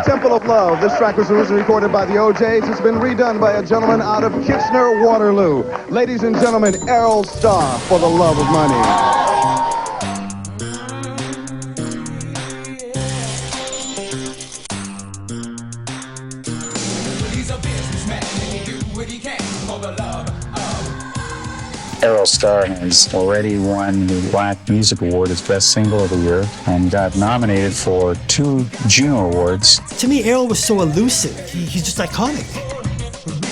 Temple of Love. This track was originally recorded by the OJs. It's been redone by a gentleman out of Kitchener, Waterloo. Ladies and gentlemen, Erroll Starr, For the Love of Money. Erroll Starr has already won the Black Music Award as Best Single of the Year and got nominated for 2 Juno Awards. To me, Erroll was so elusive. He's just iconic.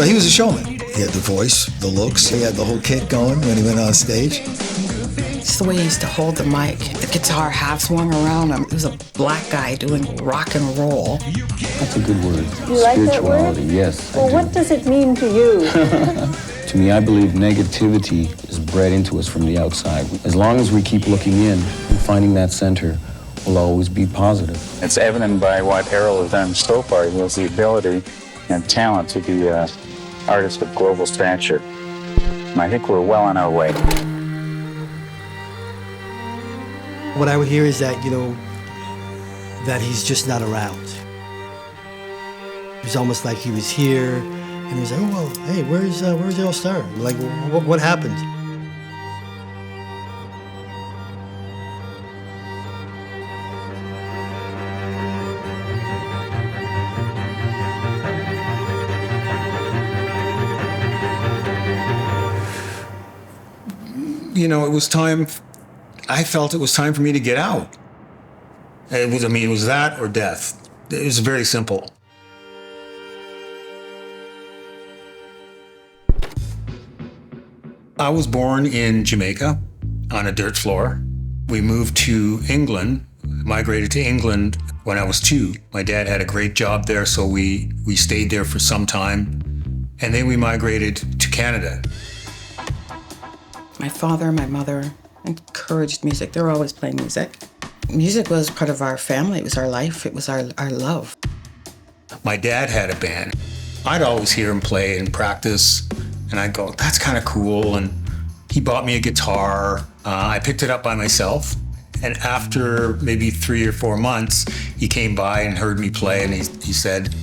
He was a showman. He had the voice, the looks. He had the whole kit going when he went on stage. Just the way he used to hold the mic. The guitar half swung around him. He was a black guy doing rock and roll. That's a good word. You like that word? Yes. Well, what does it mean to you? To me, I believe negativity is bred into us from the outside. As long as we keep looking in and finding that center, we'll always be positive. It's evident by what Erroll has done so far. He has the ability and talent to be an artist of global stature. And I think we're well on our way. What I would hear is that, that he's just not around. It's almost like he was here, and he was like, oh, well, hey, where's Erroll Starr? Like, what happened? It was time. I felt it was time for me to get out. It was that or death. It was very simple. I was born in Jamaica on a dirt floor. We moved to England, migrated to England when I was 2. My dad had a great job there, so we stayed there for some time. And then we migrated to Canada. My father and my mother encouraged music. They were always playing music. Music was part of our family. It was our life. It was our love. My dad had a band. I'd always hear him play and practice, and I'd go, that's kind of cool. And he bought me a guitar. I picked it up by myself. And after maybe 3 or 4 months, he came by and heard me play, and he said,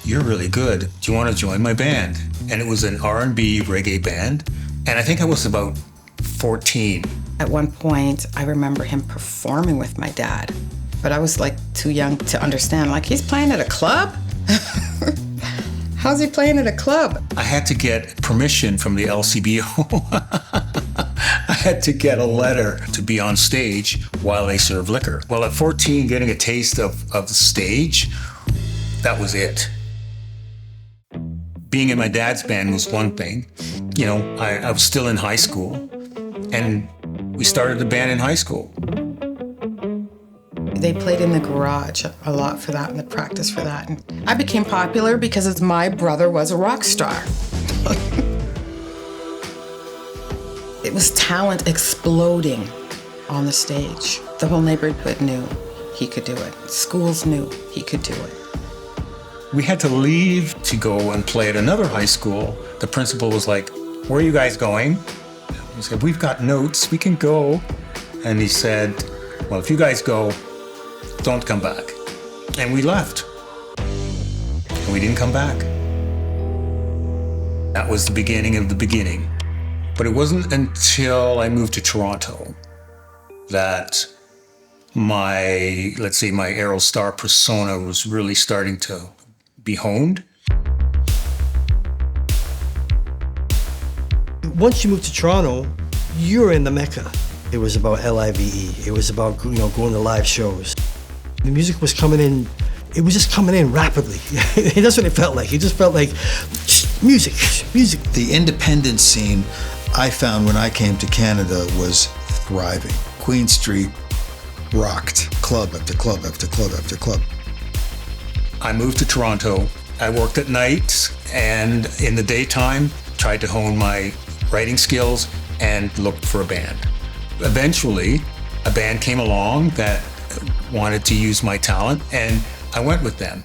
you're really good. Do you want to join my band? And it was an R&B reggae band. And I think I was about 14. At one point, I remember him performing with my dad, but I was like too young to understand. Like, he's playing at a club? How's he playing at a club? I had to get permission from the LCBO. I had to get a letter to be on stage while they serve liquor. Well, at 14, getting a taste of the stage, that was it. Being in my dad's band was one thing. I was still in high school, and we started the band in high school. They played in the garage a lot for that and the practice for that. And I became popular because my brother was a rock star. It was talent exploding on the stage. The whole neighborhood knew he could do it. Schools knew he could do it. We had to leave to go and play at another high school. The principal was like, where are you guys going? We said, we've got notes, we can go. And he said, well, if you guys go, don't come back. And we left. And we didn't come back. That was the beginning of the beginning. But it wasn't until I moved to Toronto that my Erroll Starr persona was really starting to be honed. Once you moved to Toronto, you were in the Mecca. It was about LIVE. It was about going to live shows. The music was coming in. It was just coming in rapidly. That's what it felt like. It just felt like music. The independent scene I found when I came to Canada was thriving. Queen Street rocked, club after club after club after club. I moved to Toronto. I worked at night, and in the daytime, tried to hone my writing skills and looked for a band. Eventually, a band came along that wanted to use my talent, and I went with them.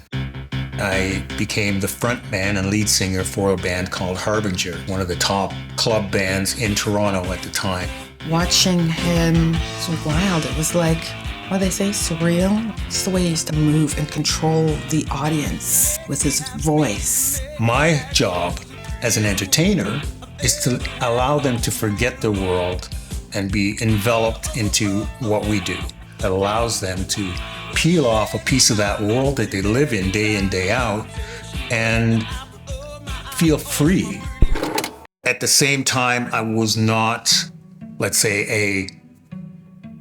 I became the front man and lead singer for a band called Harbinger, one of the top club bands in Toronto at the time. Watching him was wild. It was like What they say, surreal? It's the way he used to move and control the audience with his voice. My job as an entertainer is to allow them to forget the world and be enveloped into what we do. That allows them to peel off a piece of that world that they live in day out and feel free. At the same time, I was not, let's say, a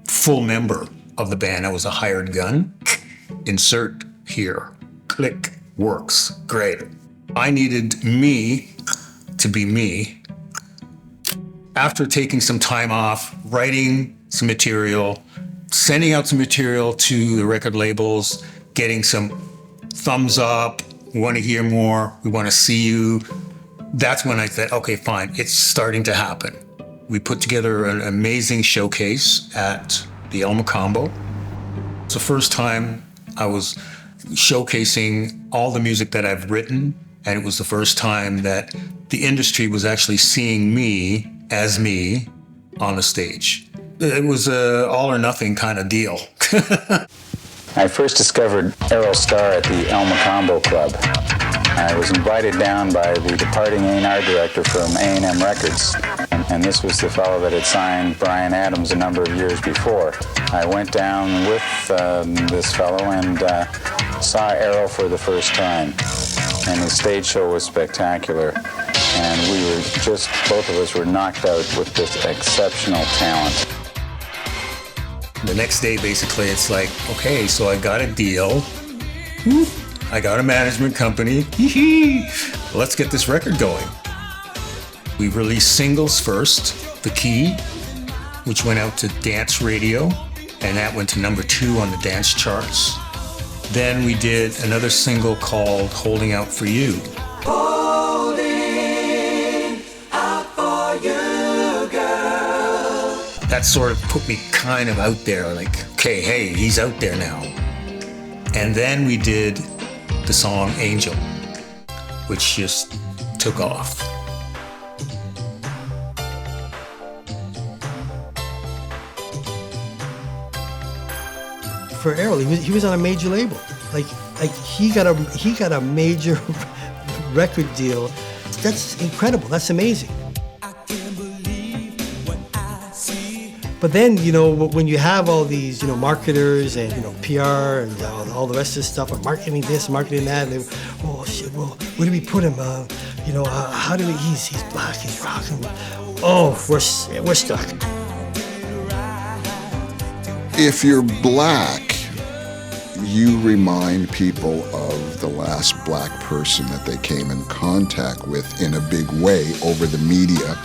full member of the band. I was a hired gun. Insert here. Click. Works. Great. I needed me to be me. After taking some time off, writing some material, sending out some material to the record labels, getting some thumbs up, we want to hear more, we want to see you. That's when I said, okay, fine, it's starting to happen. We put together an amazing showcase at the El Macambo. It's the first time I was showcasing all the music that I've written, and it was the first time that the industry was actually seeing me as me on the stage. It was a all or nothing kind of deal. I first discovered Erroll Starr at the El Macambo Club. I was invited down by the departing A&R director from A&M Records, and this was the fellow that had signed Bryan Adams a number of years before. I went down with this fellow and saw Erroll for the first time, and his stage show was spectacular. And we were just, both of us were knocked out with this exceptional talent. The next day, basically, it's like, okay, so I got a deal. I got a management company. Let's get this record going. We released singles first, The Key, which went out to dance radio, and that went to #2 on the dance charts. Then we did another single called Holding Out For You. That sort of put me kind of out there, like, okay, hey, he's out there now. And then we did the song Angel, which just took off. For Erroll, he was on a major label. Like he got a major record deal. That's incredible. That's amazing. But then, you know, when you have all these, you know, marketers and, you know, PR and all the rest of this stuff, and marketing this, marketing that, and they, oh shit, well, where do we put him? You know, how do we? He's black, he's rocking. Oh, we're stuck. If you're black, you remind people of the last black person that they came in contact with in a big way over the media.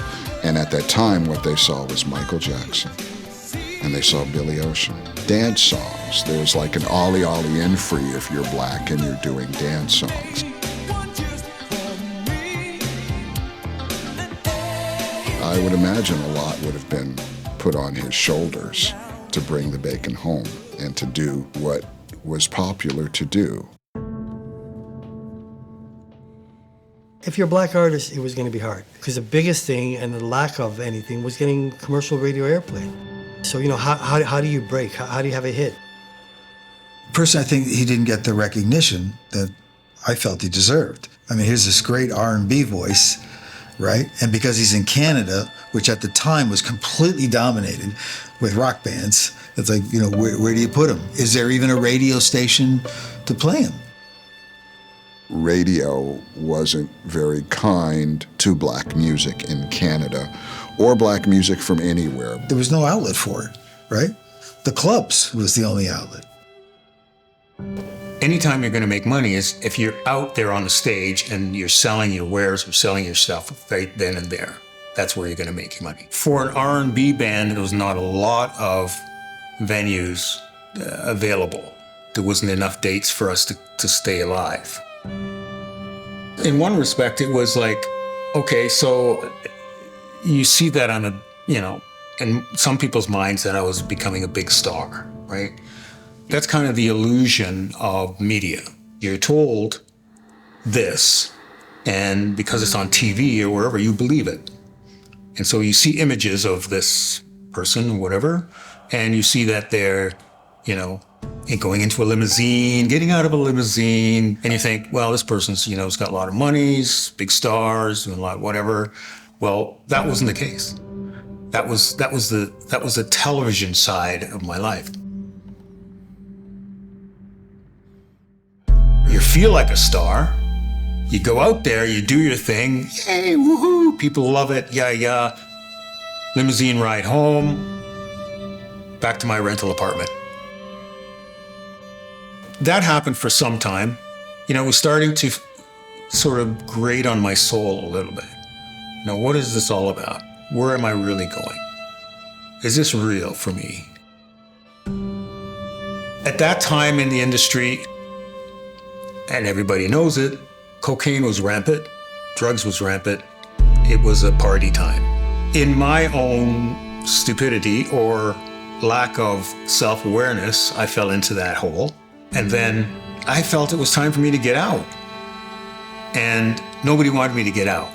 And at that time, what they saw was Michael Jackson, and they saw Billy Ocean. Dance songs. There's like an Ollie Ollie in for you if you're black and you're doing dance songs. I would imagine a lot would have been put on his shoulders to bring the bacon home and to do what was popular to do. If you're a black artist, it was going to be hard because the biggest thing and the lack of anything was getting commercial radio airplay. So, you know, how do you break? How do you have a hit? Personally, I think he didn't get the recognition that I felt he deserved. I mean, here's this great R&B voice, right? And because he's in Canada, which at the time was completely dominated with rock bands, it's like, you know, where do you put him? Is there even a radio station to play him? Radio wasn't very kind to black music in Canada or black music from anywhere. There was no outlet for it, right? The clubs was the only outlet. Anytime you're going to make money is if you're out there on the stage and you're selling your wares or selling your stuff right then and there. That's where you're going to make your money. For an R&B band, there was not a lot of venues available. There wasn't enough dates for us to stay alive. In one respect, it was like, okay, so you see that on a, you know, in some people's minds that I was becoming a big star, right? That's kind of the illusion of media. You're told this, and because it's on TV or wherever, you believe it. And so you see images of this person or whatever, and you see that they're and going into a limousine, getting out of a limousine, and you think, well, this person's, has got a lot of money, he's big stars, doing a lot, whatever. Well, that wasn't the case. That was the television side of my life. You feel like a star. You go out there, you do your thing, yay, woohoo, people love it, yeah. Limousine ride home, back to my rental apartment. That happened for some time. It was starting to sort of grate on my soul a little bit. What is this all about? Where am I really going? Is this real for me? At that time in the industry, and everybody knows it, cocaine was rampant, drugs was rampant. It was a party time. In my own stupidity or lack of self-awareness, I fell into that hole. And then I felt it was time for me to get out. And nobody wanted me to get out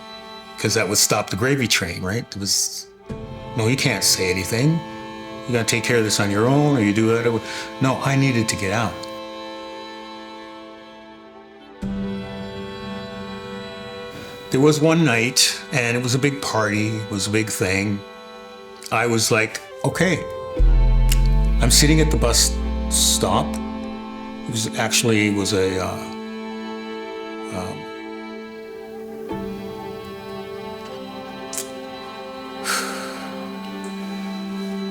because that would stop the gravy train, right? It was, no, you can't say anything. You gotta take care of this on your own, or you do it. No, I needed to get out. There was one night, and it was a big party, it was a big thing. I was like, okay, I'm sitting at the bus stop. It was actually a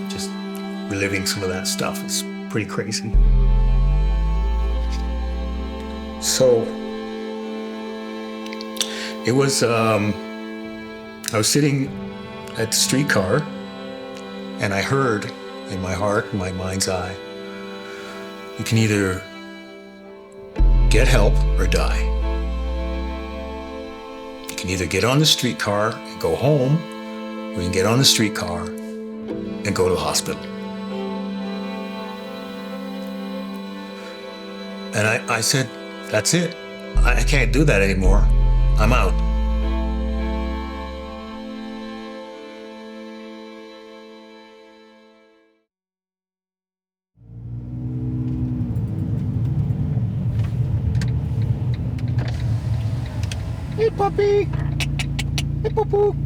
just reliving some of that stuff. It's pretty crazy. So it was, I was sitting at the streetcar, and I heard in my heart, in my mind's eye, you can either get help or die. You can either get on the streetcar and go home, or you can get on the streetcar and go to the hospital. And I said, that's it. I can't do that anymore. I'm out. Hey, puppy. Hey, poo-poo.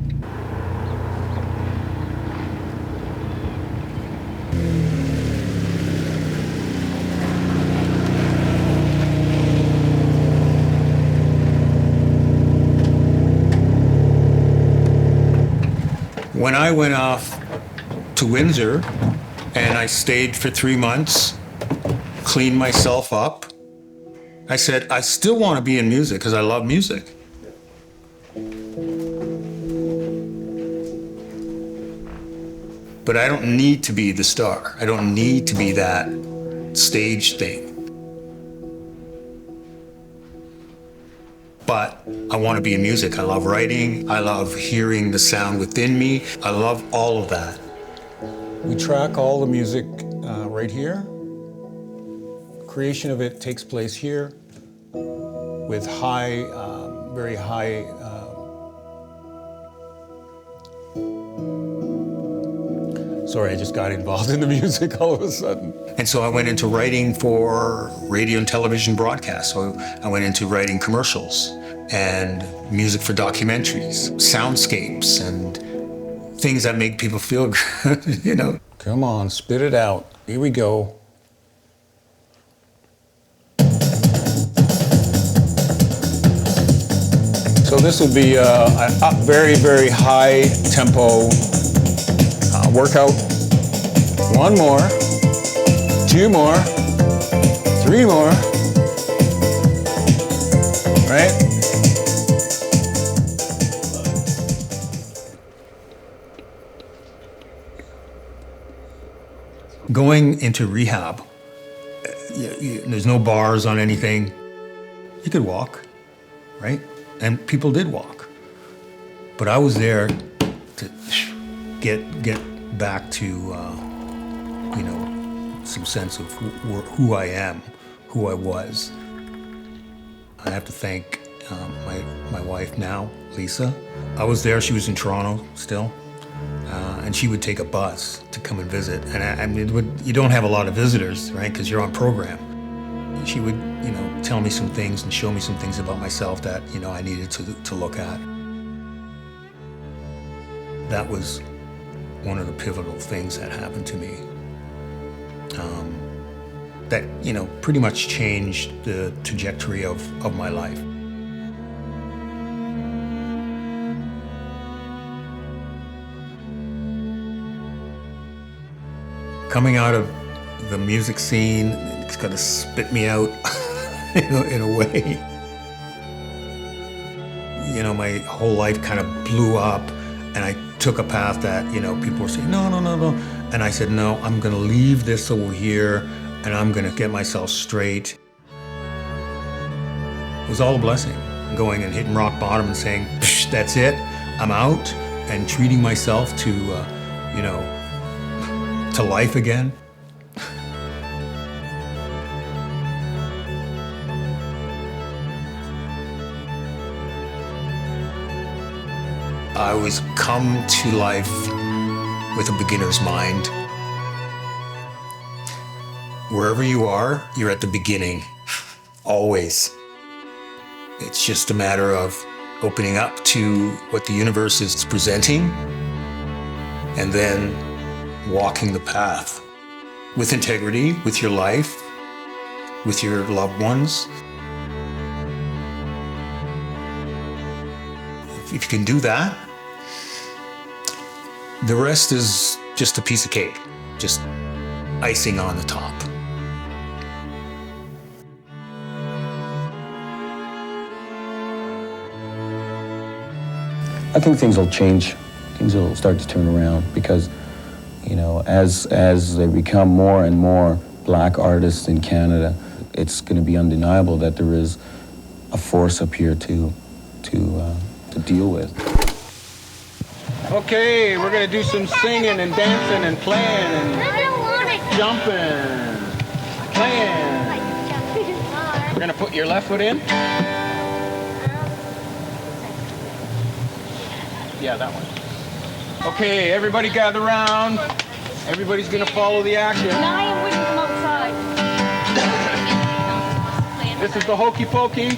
When I went off to Windsor and I stayed for 3 months, cleaned myself up, I said, I still want to be in music because I love music. But I don't need to be the star. I don't need to be that stage thing. But I want to be in music. I love writing. I love hearing the sound within me. I love all of that. We track all the music right here. Creation of it takes place here with high, very high sorry, I just got involved in the music all of a sudden. And so I went into writing for radio and television broadcasts. So I went into writing commercials and music for documentaries, soundscapes, and things that make people feel good, Come on, spit it out. Here we go. So this will be a very, very high tempo workout. 1 more, 2 more, 3 more, right? Going into rehab, there's no bars on anything. You could walk, right? And people did walk. But I was there to get back to, some sense of who I am, who I was. I have to thank my wife now, Lisa. I was there, she was in Toronto still. and she would take a bus to come and visit. And I mean, you don't have a lot of visitors, right? Because you're on program. She would, tell me some things and show me some things about myself that, I needed to look at. That was one of the pivotal things that happened to me. That, pretty much changed the trajectory of my life. Coming out of the music scene, it's gonna spit me out in a way. My whole life kind of blew up, and I took a path that, people were saying, no. And I said, no, I'm gonna leave this over here, and I'm gonna get myself straight. It was all a blessing, going and hitting rock bottom and saying, that's it, I'm out, and treating myself to, to life again. I always come to life with a beginner's mind. Wherever you are, you're at the beginning, always. It's just a matter of opening up to what the universe is presenting and then walking the path with integrity, with your life, with your loved ones. If you can do that, the rest is just a piece of cake, just icing on the top. I think things will change. Things will start to turn around because, as there become more and more black artists in Canada, it's going to be undeniable that there is a force up here to deal with. Okay, we're gonna do some singing and dancing and playing and jumping, playing. We're gonna put your left foot in. Yeah, that one. Okay, everybody gather around. Everybody's gonna follow the action. Lion wouldn't come outside. This is the hokey pokey.